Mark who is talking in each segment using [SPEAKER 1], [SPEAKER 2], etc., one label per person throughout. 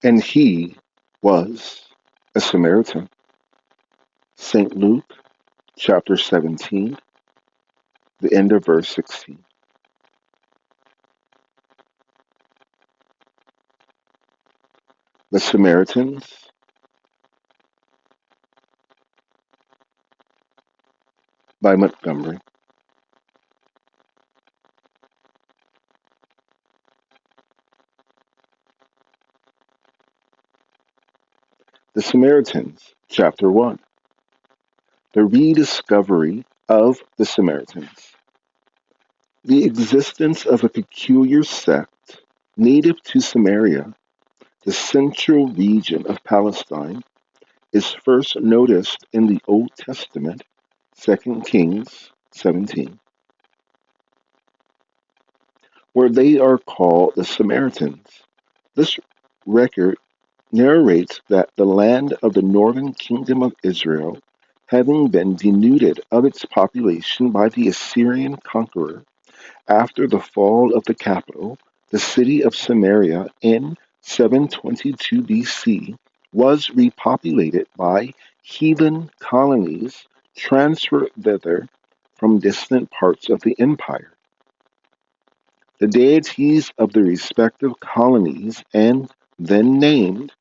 [SPEAKER 1] and he was a Samaritan. St. Luke chapter 17, the end of verse 16. The Samaritans by Montgomery. The Samaritans, chapter 1. The rediscovery of the Samaritans. The existence of a peculiar sect native to Samaria, the central region of Palestine, is first noticed in the Old Testament, 2 Kings 17, where they are called the Samaritans. This record narrates that the land of the northern kingdom of Israel, having been denuded of its population by the Assyrian conqueror after the fall of the capital, the city of Samaria in 722 BC, was repopulated by heathen colonies transferred thither from distant parts of the empire. The deities of the respective colonies and then named,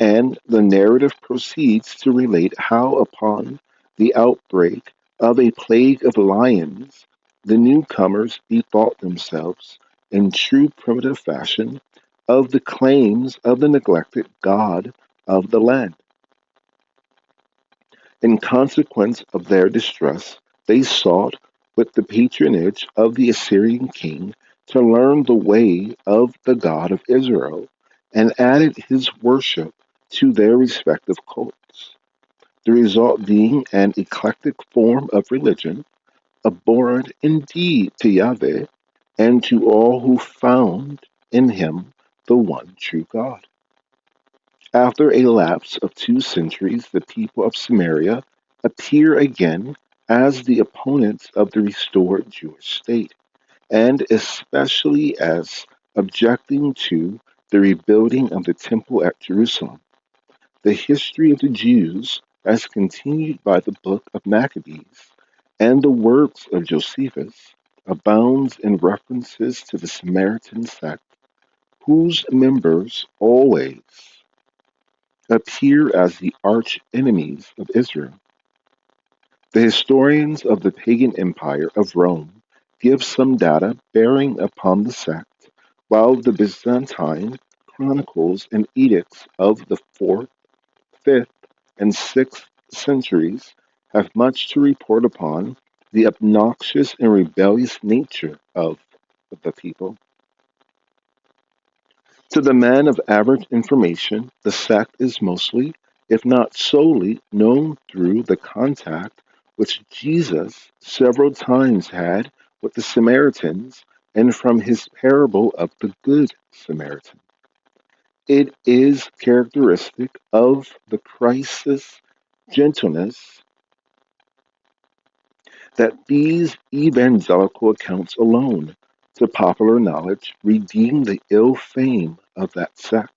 [SPEAKER 1] and the narrative proceeds to relate how, upon the outbreak of a plague of lions, the newcomers bethought themselves, in true primitive fashion, of the claims of the neglected god of the land. In consequence of their distress, they sought, with the patronage of the Assyrian king, to learn the way of the God of Israel, and added his worship to their respective cults, the result being an eclectic form of religion, abhorrent indeed to Yahweh and to all who found in him the one true God. After a lapse of 2 centuries, the people of Samaria appear again as the opponents of the restored Jewish state, and especially as objecting to the rebuilding of the temple at Jerusalem. The history of the Jews, as continued by the book of Maccabees and the works of Josephus, abounds in references to the Samaritan sect, whose members always appear as the arch enemies of Israel. The historians of the pagan empire of Rome give some data bearing upon the sect, while the Byzantine chronicles and edicts of the 4th, 5th, and 6th centuries have much to report upon the obnoxious and rebellious nature of the people. To the man of average information, the sect is mostly, if not solely, known through the contact which Jesus several times had with the Samaritans and from his parable of the Good Samaritan. It is characteristic of the Christ's gentleness that these evangelical accounts alone, to popular knowledge, redeem the ill fame of that sect.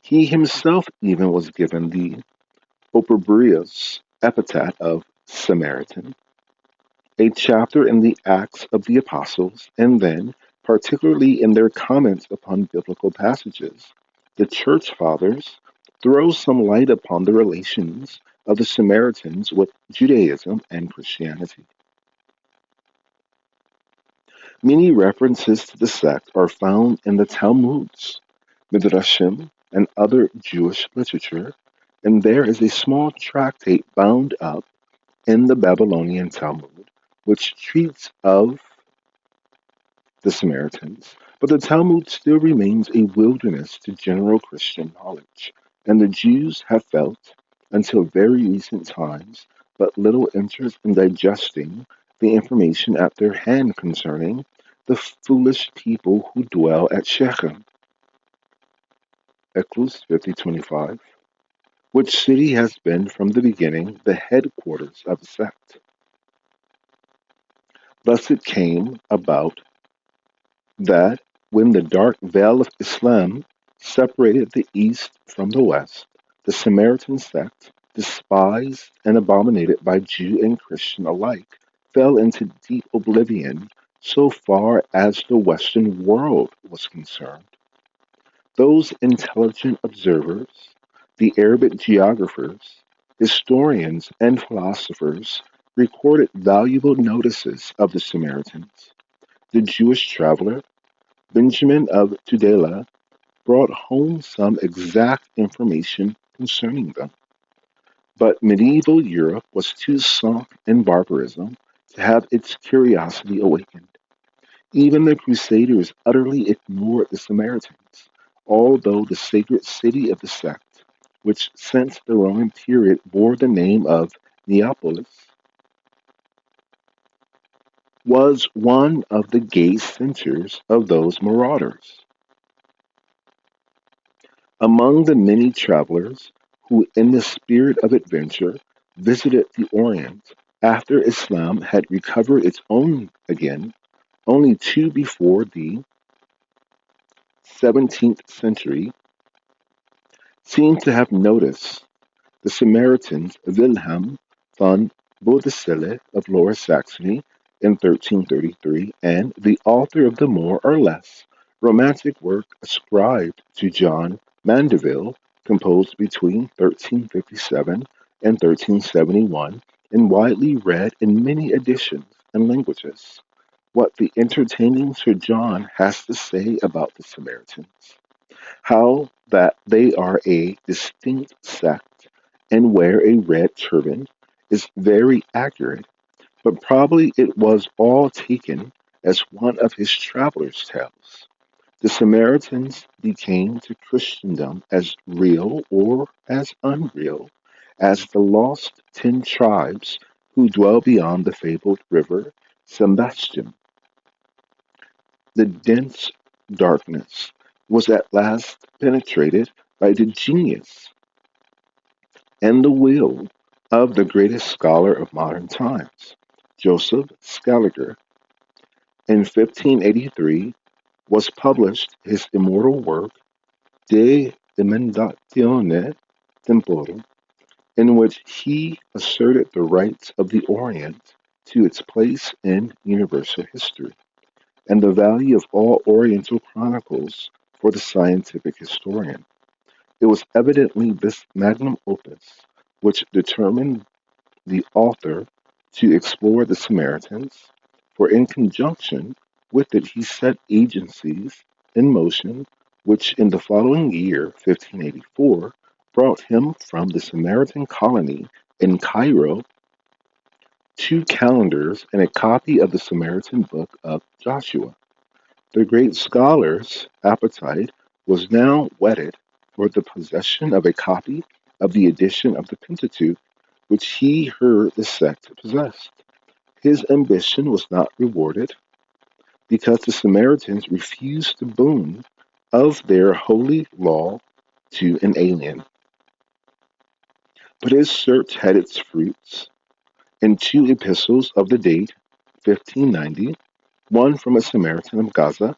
[SPEAKER 1] He himself even was given the opprobrious epithet of Samaritan, a chapter in the Acts of the Apostles, and then, particularly in their comments upon biblical passages, the Church Fathers throw some light upon the relations of the Samaritans with Judaism and Christianity. Many references to the sect are found in the Talmuds, Midrashim, and other Jewish literature, and there is a small tractate bound up in the Babylonian Talmud, which treats of the Samaritans, but the Talmud still remains a wilderness to general Christian knowledge, and the Jews have felt, until very recent times, but little interest in digesting the information at their hand concerning the foolish people who dwell at Shechem, Ecclus 50:25, which city has been from the beginning the headquarters of the sect. Thus it came about that when the dark veil of Islam separated the East from the West. The Samaritan sect, despised and abominated by Jew and Christian alike, fell into deep oblivion so far as the Western world was concerned. Those intelligent observers, the Arabic geographers, historians, and philosophers, recorded valuable notices of the Samaritans. The Jewish traveler, Benjamin of Tudela, brought home some exact information concerning them. But medieval Europe was too sunk in barbarism to have its curiosity awakened. Even the Crusaders utterly ignored the Samaritans, although the sacred city of the sect, which since the Roman period bore the name of Neapolis, was one of the gay centers of those marauders. Among the many travelers who, in the spirit of adventure, visited the Orient after Islam had recovered its own again, only two before the 17th century seem to have noticed the Samaritans Wilhelm von Bodicelle of Lower Saxony in 1333 and the author of the more or less romantic work ascribed to John Mandeville, composed between 1357 and 1371 and widely read in many editions and languages. What the entertaining Sir John has to say about the Samaritans, how that they are a distinct sect and wear a red turban, is very accurate, but probably it was all taken as one of his traveler's tales. The Samaritans became to Christendom as real or as unreal as the lost 10 tribes who dwell beyond the fabled river Sebastian. The dense darkness was at last penetrated by the genius and the will of the greatest scholar of modern times, Joseph Scaliger. In 1583 was published his immortal work De Emendatione Temporum, in which he asserted the rights of the Orient to its place in universal history, and the value of all Oriental chronicles for the scientific historian. It was evidently this magnum opus which determined the author to explore the Samaritans, for in conjunction with it he set agencies in motion which in the following year, 1584, brought him from the Samaritan colony in Cairo 2 calendars and a copy of the Samaritan book of Joshua. The great scholar's appetite was now whetted for the possession of a copy of the edition of the Pentateuch which he heard the sect possessed. His ambition was not rewarded because the Samaritans refused the boon of their holy law to an alien. But his search had its fruits. In 2 epistles of the date 1590, one from a Samaritan of Gaza,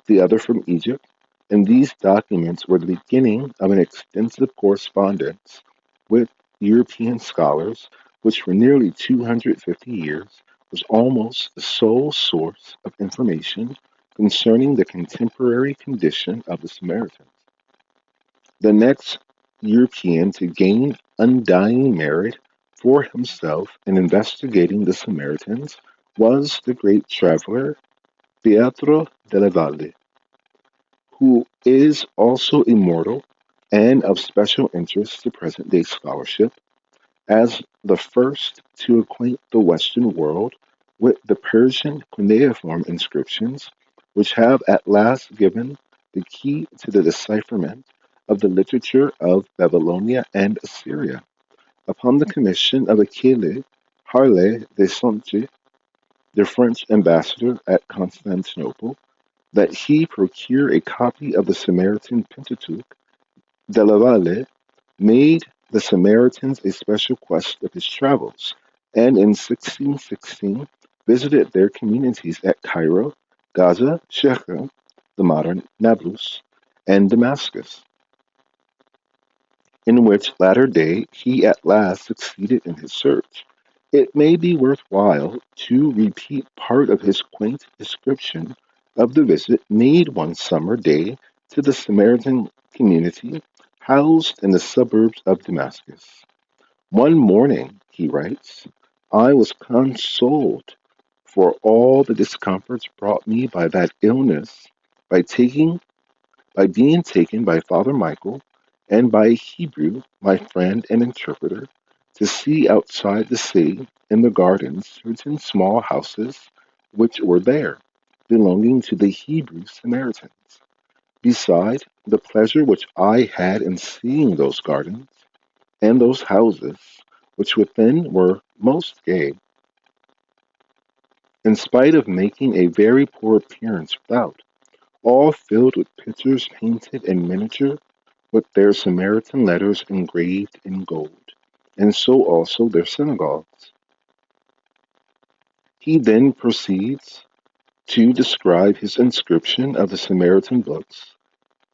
[SPEAKER 1] the other from Egypt, and these documents were the beginning of an extensive correspondence with European scholars, which for nearly 250 years was almost the sole source of information concerning the contemporary condition of the Samaritans. The next European to gain undying merit for himself in investigating the Samaritans was the great traveler Pietro della Valle, who is also immortal and of special interest to present day scholarship as the first to acquaint the Western world with the Persian cuneiform inscriptions, which have at last given the key to the decipherment of the literature of Babylonia and Assyria, upon the commission of Achille Harlay de Sainche, the French ambassador at Constantinople, that he procure a copy of the Samaritan Pentateuch. Della Valle made the Samaritans a special quest of his travels, and in 1616 visited their communities at Cairo, Gaza, Shechem, the modern Nablus, and Damascus, in which latter day he at last succeeded in his search. It may be worthwhile to repeat part of his quaint description of the visit made one summer day to the Samaritan community housed in the suburbs of Damascus. One morning, he writes, I was consoled for all the discomforts brought me by that illness by taking by being taken by Father Michael and by a Hebrew, my friend and interpreter, to see outside the city in the gardens certain small houses which were there, belonging to the Hebrew Samaritans. Beside the pleasure which I had in seeing those gardens and those houses, which within were most gay, in spite of making a very poor appearance without, all filled with pictures painted in miniature with their Samaritan letters engraved in gold, and so also their synagogues. He then proceeds to describe his inscription of the Samaritan books,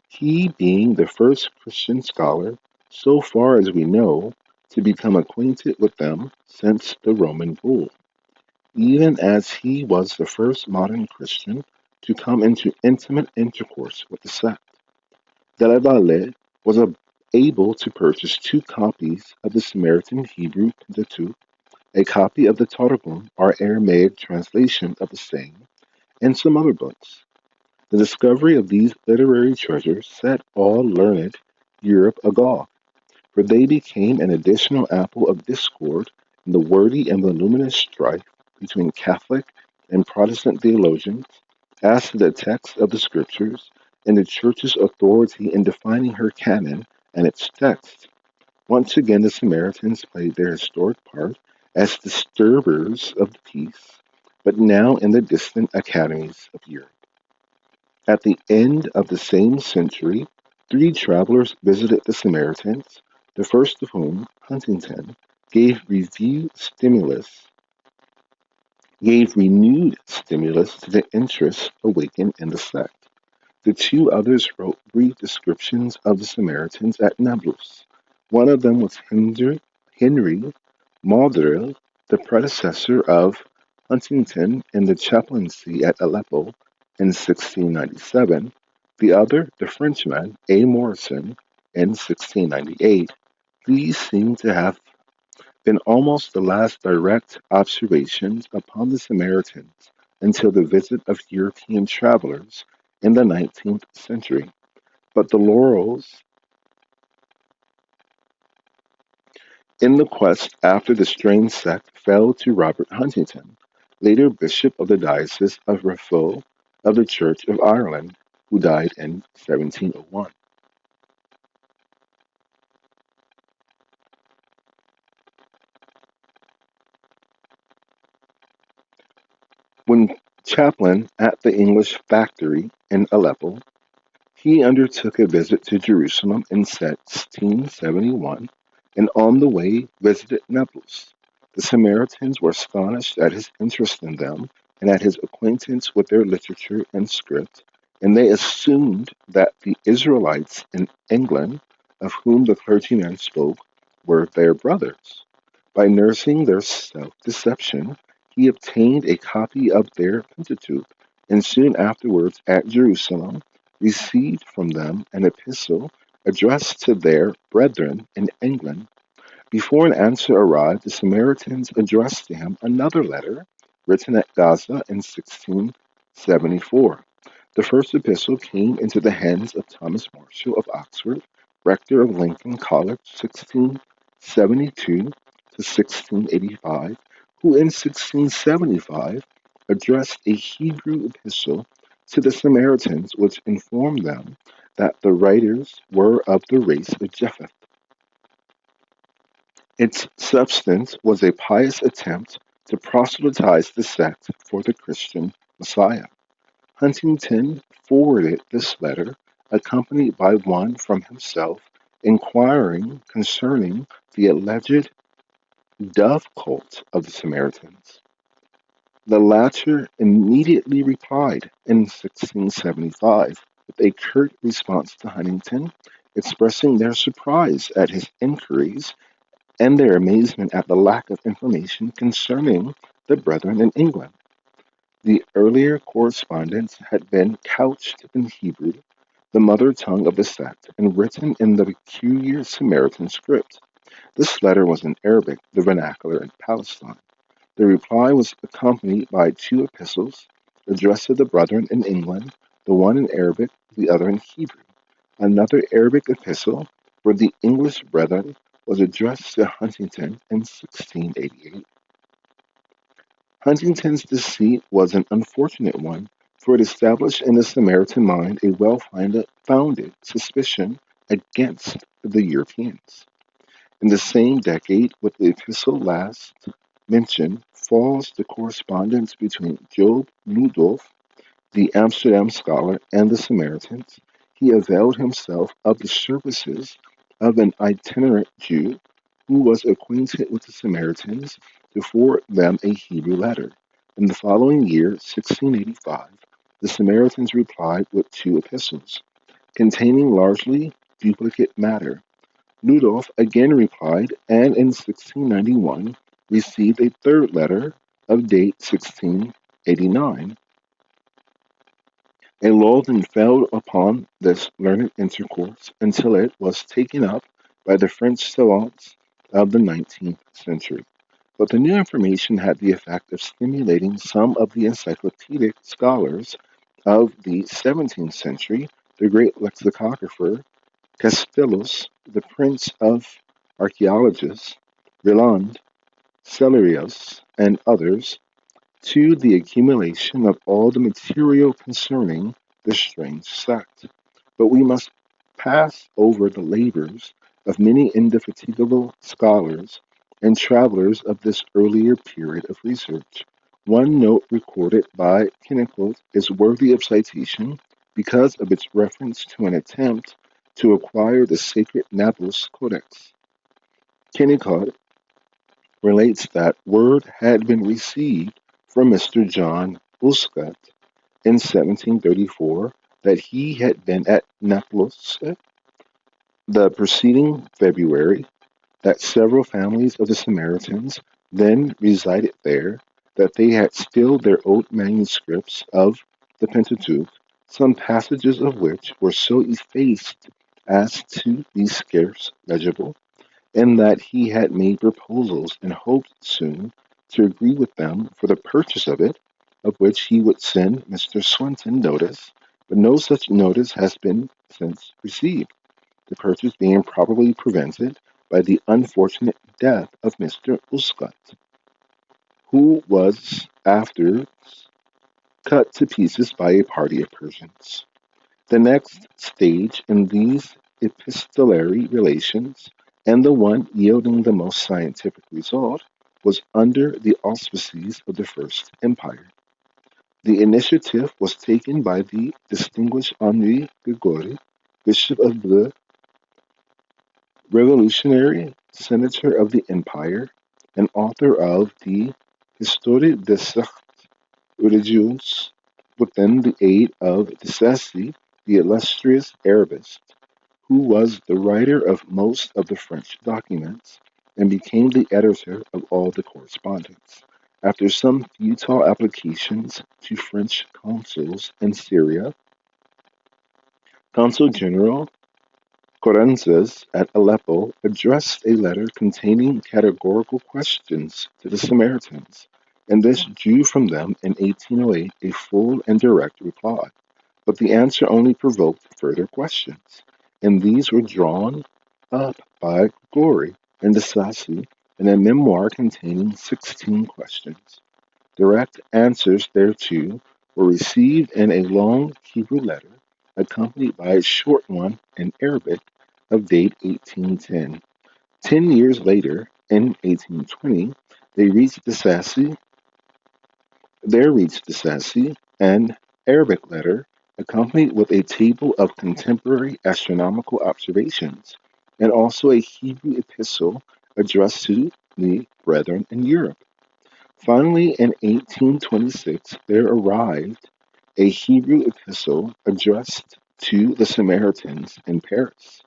[SPEAKER 1] he being the first Christian scholar, so far as we know, to become acquainted with them since the Roman rule, even as he was the first modern Christian to come into intimate intercourse with the sect. De la Valle was able to purchase two copies of the Samaritan Hebrew Pentateuch, a copy of the Targum, or Aramaic translation of the same, and some other books. The discovery of these literary treasures set all learned Europe agog, for they became an additional apple of discord in the wordy and voluminous strife between Catholic and Protestant theologians as to the text of the Scriptures and the Church's authority in defining her canon and its text. Once again, the Samaritans played their historic part as disturbers of the peace, but now in the distant academies of Europe. At the end of the same century, three travelers visited the Samaritans, the first of whom, Huntington, gave review stimulus gave renewed stimulus to the interest awakened in the sect. The two others wrote brief descriptions of the Samaritans at Nablus. One of them was Henry Maudril, the predecessor of Huntington in the chaplaincy at Aleppo in 1697, the other, the Frenchman A. Morrison, in 1698. These seem to have been almost the last direct observations upon the Samaritans until the visit of European travelers in the 19th century. But the laurels in the quest after the strange sect fell to Robert Huntington, later Bishop of the Diocese of Raphoe of the Church of Ireland, who died in 1701. When chaplain at the English factory in Aleppo, he undertook a visit to Jerusalem in 1671 and on the way visited Naples. The Samaritans were astonished at his interest in them and at his acquaintance with their literature and script, and they assumed that the Israelites in England, of whom the clergyman spoke, were their brothers. By nursing their self deception, he obtained a copy of their Pentateuch, and soon afterwards at Jerusalem received from them an epistle addressed to their brethren in England. Before an answer arrived, the Samaritans addressed to him another letter written at Gaza in 1674. The first epistle came into the hands of Thomas Marshall of Oxford, rector of Lincoln College, 1672 to 1685, who in 1675 addressed a Hebrew epistle to the Samaritans, which informed them that the writers were of the race of Japheth. Its substance was a pious attempt to proselytize the sect for the Christian Messiah. Huntington forwarded this letter, accompanied by one from himself, inquiring concerning the alleged dove cult of the Samaritans. The latter immediately replied in 1675 with a curt response to Huntington, expressing their surprise at his inquiries and their amazement at the lack of information concerning the brethren in England. The earlier correspondence had been couched in Hebrew, the mother tongue of the sect, and written in the peculiar Samaritan script. This letter was in Arabic, the vernacular in Palestine. The reply was accompanied by two epistles addressed to the brethren in England, the one in Arabic, the other in Hebrew. Another Arabic epistle for the English brethren was addressed to Huntington in 1688. Huntington's deceit was an unfortunate one, for it established in the Samaritan mind a well-founded suspicion against the Europeans. In the same decade, with the epistle last mentioned, falls the correspondence between Job Ludolf, the Amsterdam scholar, and the Samaritans. He availed himself of the services of an itinerant Jew who was acquainted with the Samaritans to forward them a Hebrew letter. In the following year, 1685, the Samaritans replied with two epistles, containing largely duplicate matter. Ludolf again replied, and in 1691 received a third letter of date 1689. A lull then fell upon this learned intercourse until it was taken up by the French savants of the 19th century. But the new information had the effect of stimulating some of the encyclopedic scholars of the 17th century. The great lexicographer Castellus, the prince of archaeologists, Ryland, Cellarius, and others, to the accumulation of all the material concerning this strange sect. But we must pass over the labors of many indefatigable scholars and travelers of this earlier period of research. One note recorded by Kennicott is worthy of citation because of its reference to an attempt to acquire the sacred Nablus Codex. Kennicott relates that word had been received from Mr. John Uscat in 1734 that he had been at Naples the preceding February, that several families of the Samaritans then resided there, that they had still their old manuscripts of the Pentateuch, some passages of which were so effaced as to be scarce legible, and that he had made proposals and hoped soon to agree with them for the purchase of it, of which he would send Mr. Swinton notice, but no such notice has been since received, the purchase being probably prevented by the unfortunate death of Mr. Uscat, who was after cut to pieces by a party of Persians. The next stage in these epistolary relations, and the one yielding the most scientific result, was under the auspices of the First Empire. The initiative was taken by the distinguished Henri Gregory, Bishop of the Revolutionary Senator of the Empire, and author of the Histoire des Sectes Religieuses, within the aid of Dessassi, the illustrious Arabist, who was the writer of most of the French documents and became the editor of all the correspondence. After some futile applications to French consuls in Syria, Consul General Correnzes at Aleppo addressed a letter containing categorical questions to the Samaritans, and this drew from them in 1808 a full and direct reply. But the answer only provoked further questions, and these were drawn up by Glory and Dessassi in a memoir containing 16 questions. Direct answers thereto were received in a long Hebrew letter, accompanied by a short one in Arabic of date 1810. 10 years later, in 1820, they reached Dessassi. There reached Dessassi an Arabic letter accompanied with a table of contemporary astronomical observations, and also a Hebrew epistle addressed to the brethren in Europe. Finally, in 1826, there arrived a Hebrew epistle addressed to the Samaritans in Paris.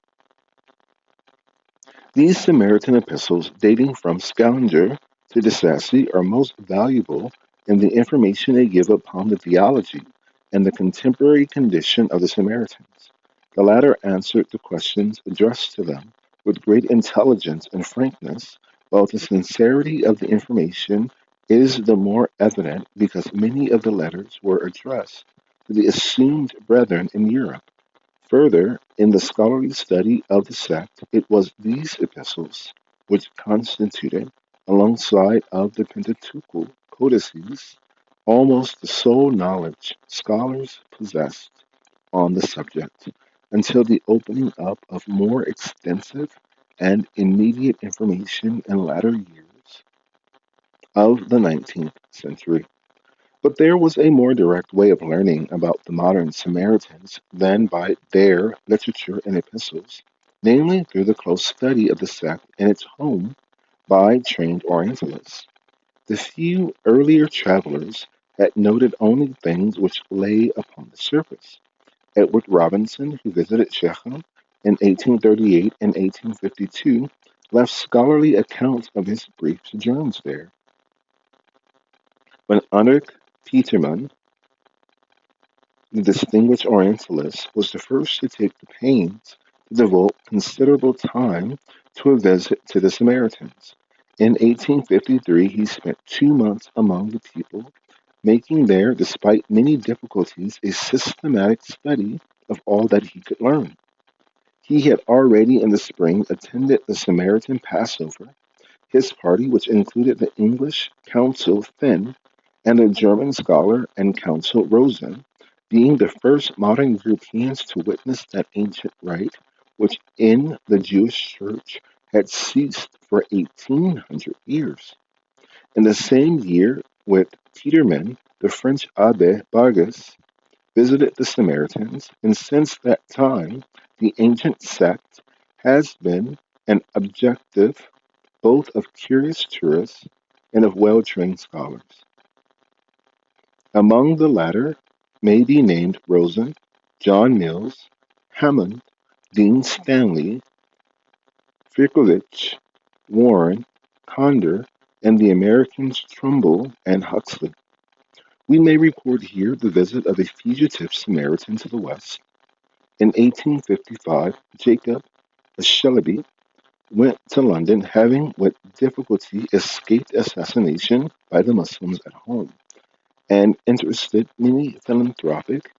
[SPEAKER 1] These Samaritan epistles, dating from Scaliger to De Sacy, are most valuable in the information they give upon the theology and the contemporary condition of the Samaritans. The latter answered the questions addressed to them with great intelligence and frankness, while the sincerity of the information is the more evident because many of the letters were addressed to the assumed brethren in Europe. Further, in the scholarly study of the sect, it was these epistles which constituted, alongside of the Pentateuchal codices, almost the sole knowledge scholars possessed on the subject, until the opening up of more extensive and immediate information in latter years of the 19th century. But there was a more direct way of learning about the modern Samaritans than by their literature and epistles, namely through the close study of the sect and its home by trained Orientalists. The few earlier travelers had noted only things which lay upon the surface. Edward Robinson, who visited Shechem in 1838 and 1852, left scholarly accounts of his brief sojourns there. When Ulrich Petermann, the distinguished Orientalist, was the first to take the pains to devote considerable time to a visit to the Samaritans. In 1853, he spent 2 months among the people, making there, despite many difficulties, a systematic study of all that he could learn. He had already in the spring attended the Samaritan Passover. His party, which included the English consul Finn and the German scholar and consul Rosen, being the first modern Europeans to witness that ancient rite, which in the Jewish Church had ceased for 1800 years. In the same year, with Peterman, the French Abbe Bargas visited the Samaritans, and since that time, the ancient sect has been an objective both of curious tourists and of well trained scholars. Among the latter may be named Rosen, John Mills, Hammond, Dean Stanley, Firkovich, Warren, Conder, and the Americans Trumbull and Huxley. We may record here the visit of a fugitive Samaritan to the West. In 1855, Jacob Shelley went to London, having with difficulty escaped assassination by the Muslims at home, and interested many philanthropic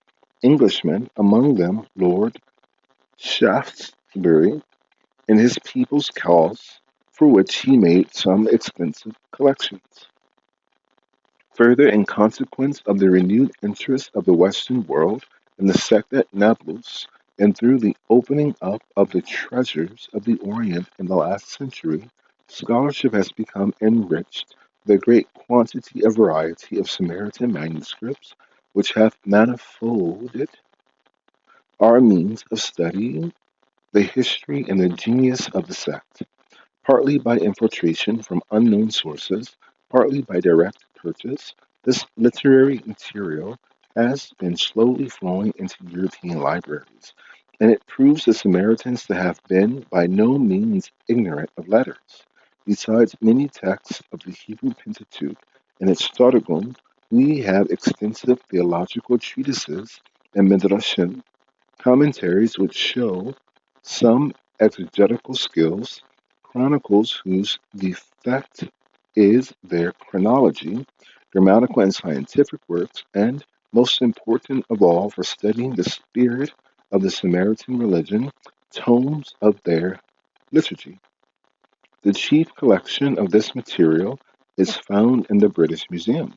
[SPEAKER 1] Englishmen, among them Lord Shaftesbury, in his people's cause, for which he made some extensive collections. Further, in consequence of the renewed interest of the Western world in the sect at Nablus, and through the opening up of the treasures of the Orient in the last century, scholarship has become enriched with a great quantity of variety of Samaritan manuscripts, which have manifolded our means of studying the history and the genius of the sect, partly by infiltration from unknown sources, partly by direct purchase. This literary material has been slowly flowing into European libraries, and it proves the Samaritans to have been by no means ignorant of letters. Besides many texts of the Hebrew Pentateuch and its Targum, we have extensive theological treatises and midrashim, commentaries which show some exegetical skills, chronicles whose defect is their chronology, grammatical and scientific works, and, most important of all for studying the spirit of the Samaritan religion, tomes of their liturgy. The chief collection of this material is found in the British Museum,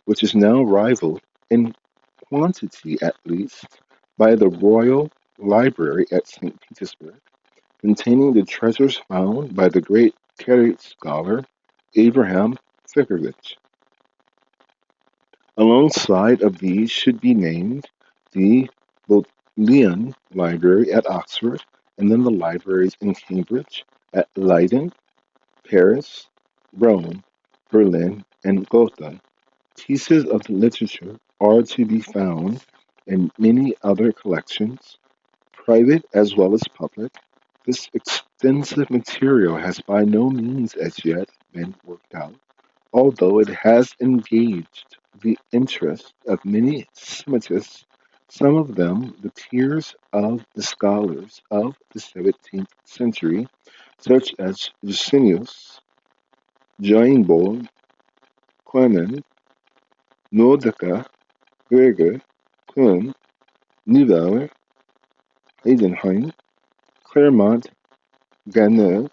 [SPEAKER 1] which is now rivaled, in quantity at least, by the Royal Library at St. Petersburg, containing the treasures found by the great Karaite scholar Abraham Fikovich. Alongside of these should be named the Bodleian Library at Oxford, and then the libraries in Cambridge, at Leiden, Paris, Rome, Berlin, and Gotha. Pieces of the literature are to be found in many other collections, Private as well as public, this extensive material has by no means as yet been worked out, although it has engaged the interest of many Semitists, some of them the peers of the scholars of the 17th century, such as Jusinius, Jainborg, Quenin, Nordica, Gregor, Kuhn, Neubauer, Heidenheim, Claremont, Garneau,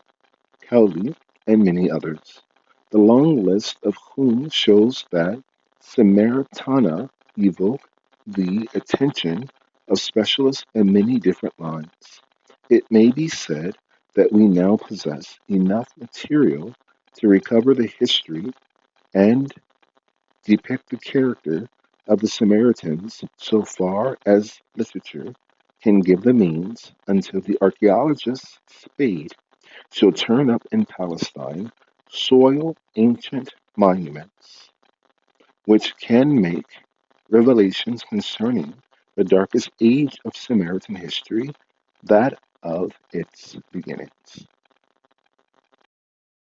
[SPEAKER 1] Cowley, and many others. The long list of whom shows that Samaritana evoke the attention of specialists in many different lines. It may be said that we now possess enough material to recover the history and depict the character of the Samaritans so far as literature can give the means until the archaeologist's spade shall turn up in Palestine soil ancient monuments, which can make revelations concerning the darkest age of Samaritan history that of its beginnings.